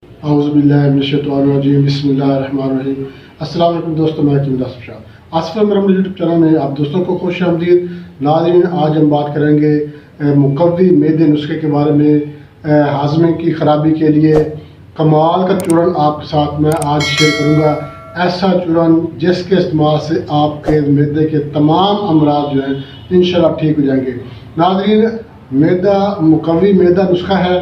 औज़ुबिल्लाहिमिनश्शैतानिर्रजीम बिस्मिल्लाहिर्रहमानिर्रहीम। अस्सलाम वालेकुम दोस्तों, मैं आसिफ शाह। आसिफ मेरा यूट्यूब चैनल में आप दोस्तों को खुश आमदीद। नाज़रीन, आज हम बात करेंगे मुकव्वी मैदे नुस्खे के बारे में। हाजमे की ख़राबी के लिए कमाल का चूरन आपके साथ मैं आज शेयर करूँगा। ऐसा चूरन जिसके इस्तेमाल से आपके मैदे के तमाम अमराज जो हैं इंशाल्लाह ठीक हो जाएंगे। नाज़रीन, मैदा मुकव्वी मैदा नुस्खा है,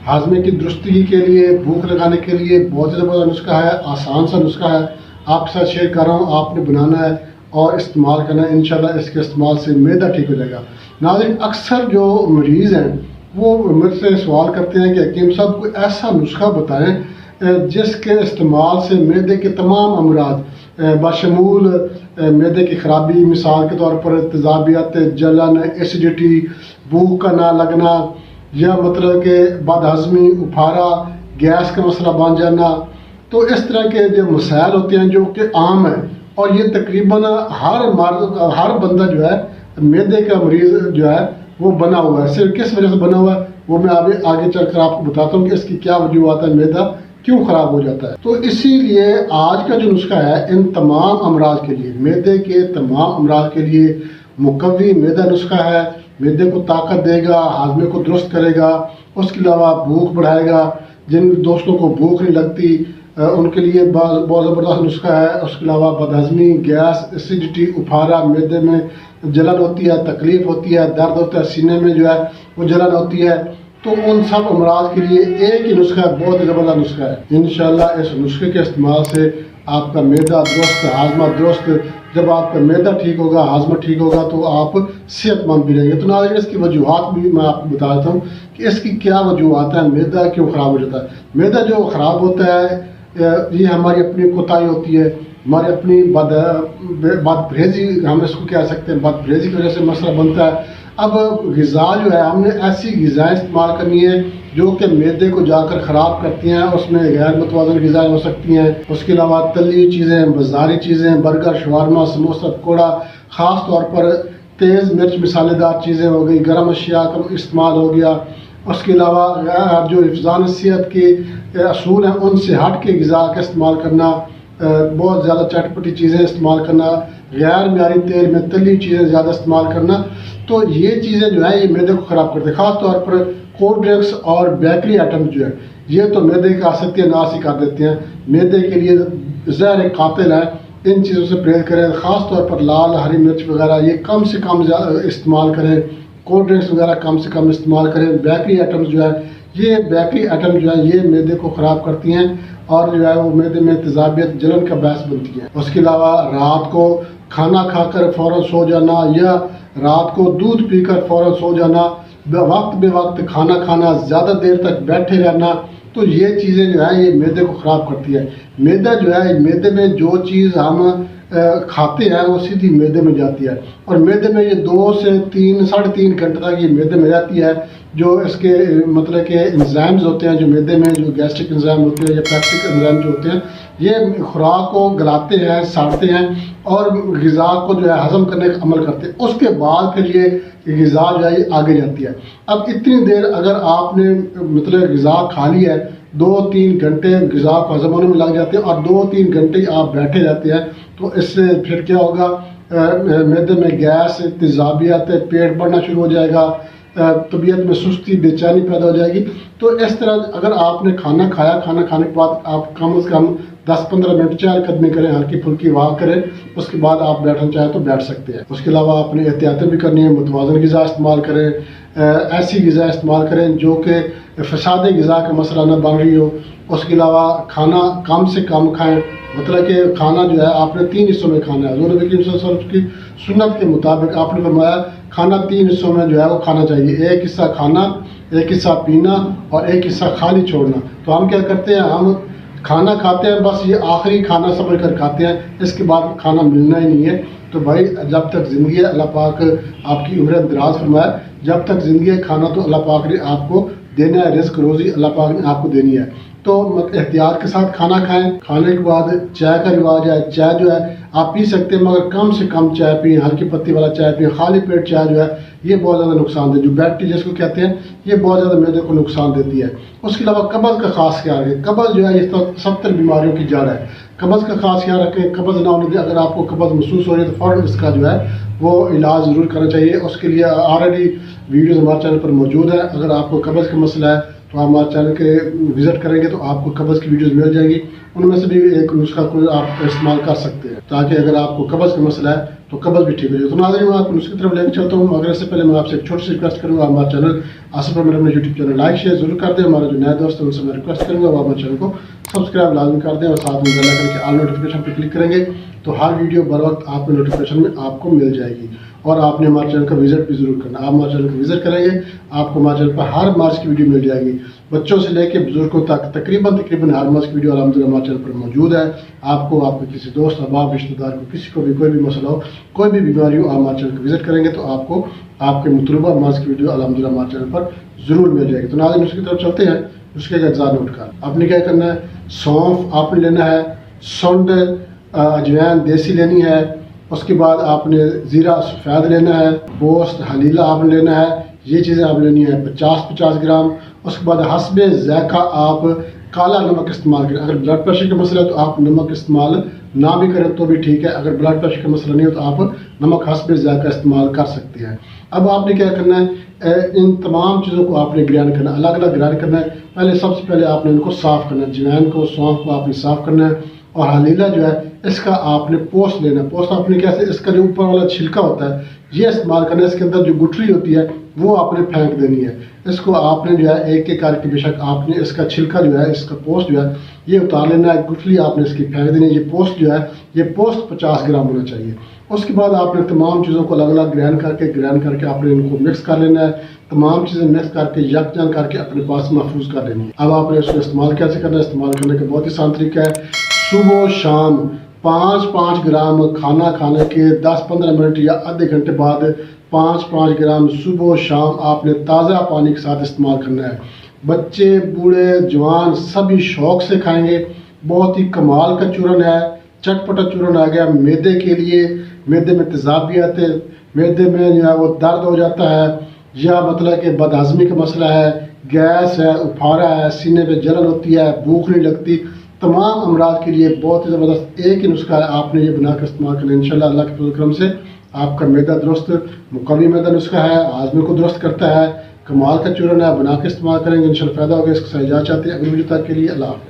हाजमे की दुरुस्ती के लिए, भूख लगाने के लिए बहुत ज़्यादा बड़ा नुस्खा है, आसान सा नुस्खा है। आपके साथ शेयर कर रहा हूँ, आपने बनाना है और इस्तेमाल करना है। इंशाल्लाह इसके इस्तेमाल से मैदा ठीक हो जाएगा। नाज़रीन, अक्सर जो मरीज़ हैं वो मुझसे सवाल करते हैं कि हकीम साहब कोई ऐसा नुस्खा बताएं जिसके इस्तेमाल से मैदे के तमाम अमराज बशमूल मैदे की ख़राबी, मिसाल के तौर पर तेज़ाबियत, जलन, एसिडिटी, भूख का ना लगना, या मतलब कि बदहज़मी, उफारा, गैस का मसला बन जाना, तो इस तरह के जो मसाइल होते हैं जो कि आम है और ये तकरीबन हर बंदा जो है मैदे का मरीज़ जो है वो बना हुआ है। सिर्फ किस वजह से बना हुआ है वो मैं आगे चलकर आपको बताता हूँ कि इसकी क्या वजूहत है, मैदा क्यों ख़राब हो जाता है। तो इसीलिए आज का जो नुस्खा है इन तमाम अमराज के लिए, मैदे के तमाम अमराज के लिए मुकव्वी मैदा नुस्खा है। मैदे को ताकत देगा, हाजमे को दुरुस्त करेगा, उसके अलावा भूख बढ़ाएगा। जिन दोस्तों को भूख नहीं लगती उनके लिए बहुत ज़बरदस्त नुस्खा है। उसके अलावा बदहज़मी, गैस, एसिडिटी, उफारा, मैदे में जलन होती है, तकलीफ़ होती है, दर्द होता है, सीने में जो है वो जलन होती है, तो उन सब अमराज के लिए एक ही नुस्खा है, बहुत ही ज़बरदस्त नुस्खा है। इंशाल्लाह इस नुस्खे के इस्तेमाल से आपका मैदा दुरुस्त, हाजमा दुरुस्त। जब आपका मैदा ठीक होगा, हाजमा ठीक होगा तो आप सेहतमंद भी रहेंगे। तो नाज़रीन, इसकी वजूहत भी मैं आपको बता देता हूँ कि इसकी क्या वजूहत है, मैदा क्यों ख़राब हो जाता है। मैदा जो ख़राब होता है ये हमारी अपनी कोताही होती है, हमारी अपनी बदपरहेज़ी, हम इसको कह सकते हैं, बदपरहेज़ी की वजह से मसला बनता है। अब ग़िज़ा जो है, हमने ऐसी ग़िज़ाएँ इस्तेमाल करनी है जो कि मैदे को जाकर ख़राब करती हैं। उसमें गैर मुतवाज़न ग़िज़ाएँ हो सकती हैं। उसके अलावा तली चीज़ें, बाज़ारी चीज़ें, बर्गर, शवारमा, समोसा, पकौड़ा, ख़ास तौर पर तेज़ मिर्च मसालेदार चीज़ें हो गई, गर्म अशिया का इस्तेमाल हो गया। उसके अलावा जो हिफ़्ज़ान सेहत के असूल हैं उनसे हट के ग़िज़ा का इस्तेमाल करना, बहुत ज़्यादा चटपटी चीज़ें इस्तेमाल करना, गैर मियारी तेल में तली चीज़ें ज़्यादा इस्तेमाल करना, तो ये चीज़ें जो है ये मैदे को ख़राब करते हैं। ख़ास तौर पर कोल्ड ड्रिंक्स और बेकरी आइटम जो है ये तो मैदे का सत्यानाश ही कर देते हैं। मैदे के लिए ज़हर कातिल है, इन चीज़ों से परहेज़ करें। ख़ास तौर पर लाल हरी मिर्च वगैरह ये कम से कम इस्तेमाल करें। कोल्ड ड्रिंक्स वगैरह कम से कम इस्तेमाल करें। बेकरी आइटम्स जो है ये बेकरी आइटम जो है ये मैदे को ख़राब करती हैं और जो है वो मैदे में तेज़ाबियत, जलन का बायस बनती है। उसके अलावा रात को खाना खाकर फ़ौरन सो जाना या रात को दूध पीकर फ़ौरन सो जाना, वक्त बे वक्त खाना खाना, ज़्यादा देर तक बैठे रहना, तो ये चीज़ें जो है ये मैदे को ख़राब करती है। मैदा जो है, मैदे में जो चीज़ हम खाते हैं वो सीधी मैदे में जाती है और मैदे में ये 2 से 3 साढ़े 3 घंटे तक ये मैदे में रहती है। जो इसके मतलब के एंजाइम्स होते हैं, जो मैदे में जो गैस्ट्रिक एंजाइम होते हैं या पैक्टिक एंजाइम जो होते हैं, ये खुराक को गलाते हैं, साड़ते हैं और ग़िज़ा को जो है हज़म करने का अमल करते हैं। उसके बाद फिर ये ग़िज़ा जो है आगे जाती है। अब इतनी देर अगर आपने मतलब ग़िज़ा खा ली है, 2-3 घंटे ग़िज़ा को हज़म होने में लग जाते हैं और 2-3 घंटे आप बैठे रहते हैं, तो इससे फिर क्या होगा, मैदे में गैस, तेज़ाबियत, पेट बढ़ना शुरू हो जाएगा, तबीयत में सुस्ती, बेचैनी पैदा हो जाएगी। तो इस तरह अगर आपने खाना खाया, खाना खाने के बाद आप कम से कम 10-15 मिनट चहलकदमी करें, हल्की फुल्की वॉक करें, उसके बाद आप बैठना चाहें तो बैठ सकते हैं। उसके अलावा अपनी एहतियातें भी करनी है, मुतवाज़न ग़िज़ा इस्तेमाल करें, ऐसी ग़िज़ा इस्तेमाल करें जो कि फ़साद ग़िज़ा का मसला न बन रही हो। उसके अलावा खाना कम से कम खाएँ, मतलब कि खाना जो है आपने 3 हिस्सों में खाना है। हज़ूर नबी करीम सल्लल्लाहु अलैहि वसल्लम की सुन्नत के मुताबिक आपने फरमाया खाना 3 हिस्सों में जो है वो खाना चाहिए। एक हिस्सा खाना, एक हिस्सा पीना और एक हिस्सा खाली छोड़ना। तो हम क्या करते हैं, हम खाना खाते हैं, बस ये आखिरी खाना समझ कर खाते हैं, इसके बाद खाना मिलना ही नहीं है। तो भाई जब तक ज़िंदगी है, अल्लाह पाक आपकी उम्र दराज फरमाए, जब तक ज़िंदगी है खाना तो अल्लाह पाक ने आपको देना है, रिज़्क़ रोज़ी अल्लाह पाक ने आपको देनी है। تو احتیاط کے ساتھ کھانا کھائیں. کھانے کے بعد چائے کا رواج ہے، چائے جو ہے آپ پی سکتے ہیں مگر کم سے کم چائے پئیں، ہلکی پتی والا چائے پئیں. خالی پیٹ چائے جو ہے یہ بہت زیادہ نقصان دہ، جو بیڈ ٹی جس کو کہتے ہیں، یہ بہت زیادہ معدے کو نقصان دیتی ہے. اس کے علاوہ قبض کا خاص خیال رکھیں. قبض جو ہے یہ 70 بیماریوں کی جڑ ہے. قبض کا خاص خیال رکھیں، قبض نہ ہونے دیں. اگر آپ کو قبض محسوس ہو رہی ہے تو فوراً اس کا جو ہے وہ علاج ضرور کرنا چاہیے. اس کے لیے آلریڈی ویڈیوز ہمارے چینل پر موجود ہے. اگر آپ کو قبض کا مسئلہ ہے تو آپ ہمارے چینل کے وزٹ کریں گے تو آپ کو قبض کی ویڈیوز مل جائیں گی. ان میں سے بھی ایک نسخہ کو آپ استعمال کر سکتے ہیں تاکہ اگر آپ کو قبض کا مسئلہ ہے تو قبض بھی ٹھیک ہو جائے. تو ناظرین میں آپ کو نسخے کی طرف لے کے چلتا ہوں، مگر اس سے پہلے میں آپ سے ایک چھوٹی سی ریکویسٹ کروں گا. ہمارا چینل آصف عمر اپنے یوٹیوب چینل لائک شیئر ضرور کر دیں. ہمارے جو نئے دوست ہیں ان سے میں ریکویسٹ کروں گا وہ ہمارے چینل کو سبسکرائب لازم کر دیں اور ساتھ میں بیل آئیکن کے آل نوٹیفیکیشن پہ کلک کریں گے تو ہر ویڈیو بر وقت آپ کو نوٹیفیکیشن میں آپ کو مل جائے گی. اور آپ نے ہمارے چینل کا وزٹ بھی ضرور کرنا. آپ ہمارے چینل کا وزٹ کریں گے آپ کو ہمارے چینل پر ہر مارچ کی ویڈیو مل جائے گی. بچوں سے لے کے بزرگوں تک تقریباً ہر مارچ کی ویڈیو الحمدللہ ہمارے چینل پر موجود ہے. آپ کو آپ کے کسی دوست احباب رشتہ دار کو کسی کو بھی کوئی بھی مسئلہ ہو، کوئی بھی بیماری ہو، آپ ہمارے چینل کا وزٹ کریں گے تو آپ کو آپ کے مطلوبہ مارچ کی ویڈیو الحمدللہ ہمارے چینل پر ضرور مل جائے گی. تو ناظرین اس کی طرف چلتے ہیں. اس کے اجزاء نوٹ کر آپ نے کیا کرنا ہے، سونف آپ نے لینا ہے، سونڈ اجوین دیسی لینی ہے. اس کے بعد آپ نے زیرہ سفید لینا ہے، پوست حلیلہ آپ نے لینا ہے. یہ چیزیں آپ لینی ہے 50 گرام. اس کے بعد حسب ذائقہ آپ کالا نمک استعمال کریں. اگر بلڈ پریشر کا مسئلہ ہے تو آپ نمک استعمال نہ بھی کریں تو بھی ٹھیک ہے. اگر بلڈ پریشر کا مسئلہ نہیں ہو تو آپ نمک حسب ذائقہ استعمال کر سکتے ہیں. اب آپ نے کیا کرنا ہے، ان تمام چیزوں کو آپ نے گرائنڈ کرنا ہے، الگ الگ گرائنڈ کرنا ہے. سب سے پہلے آپ نے ان کو صاف کرنا ہے. جوائن کو، سونف کو آپ نے صاف کرنا ہے. اور حلیلہ جو ہے اس کا آپ نے پوست لینا ہے. پوست آپ نے کیسے، اس کا جو اوپر والا چھلکا ہوتا ہے یہ استعمال کرنا ہے. اس کے اندر جو گٹھلی ہوتی ہے وہ آپ نے پھینک دینی ہے. اس کو آپ نے جو ہے ایک ایک کر کے بے شک آپ نے اس کا چھلکا جو ہے، اس کا پوست جو ہے یہ اتار لینا ہے. گٹھلی آپ نے اس کی پھینک دینی ہے. یہ پوست جو ہے یہ پوست 50 گرام ہونا چاہیے. اس کے بعد آپ نے تمام چیزوں کو الگ الگ گرائنڈ کر کے آپ نے ان کو مکس کر لینا ہے. تمام چیزیں مکس کر کے یکجا کر کے اپنے پاس محفوظ کر لینی ہے. اب آپ نے اس کو استعمال کیسے کرنا ہے، استعمال کرنے کا بہت ہی آسان طریقہ ہے. صبح و شام 5 گرام کھانا کھانے کے 10-15 منٹ یا آدھے گھنٹے بعد 5 گرام صبح و شام آپ نے تازہ پانی کے ساتھ استعمال کرنا ہے. بچے، بوڑھے، جوان سبھی شوق سے کھائیں گے. بہت ہی کمال کا چورن ہے، چٹپٹا چورن آ گیا. معدے کے لیے، معدے میں تیزاب بھی آتے، معدے میں جو ہے وہ درد ہو جاتا ہے یا مطلب کہ بد ہضمی کا مسئلہ ہے، گیس ہے، اپھارا ہے، سینے پہ جلن ہوتی ہے، بھوک نہیں لگتی، تمام امراض کے لیے بہت ہی زبردست ایک ہی نسخہ ہے. آپ نے یہ بنا کر استعمال کرنا ہے. انشاءاللہ اللہ کے فضل و کرم سے آپ کا معدہ درست، مقوی معدہ نسخہ ہے، ہاضمے کو درست کرتا ہے. کمال کا چورن ہے، بنا کے استعمال کریں گے انشاءاللہ فائدہ ہوگا. اس کو سجا چاہتے ہیں. اگلی ویڈیو تک کے لیے اللہ حافظ.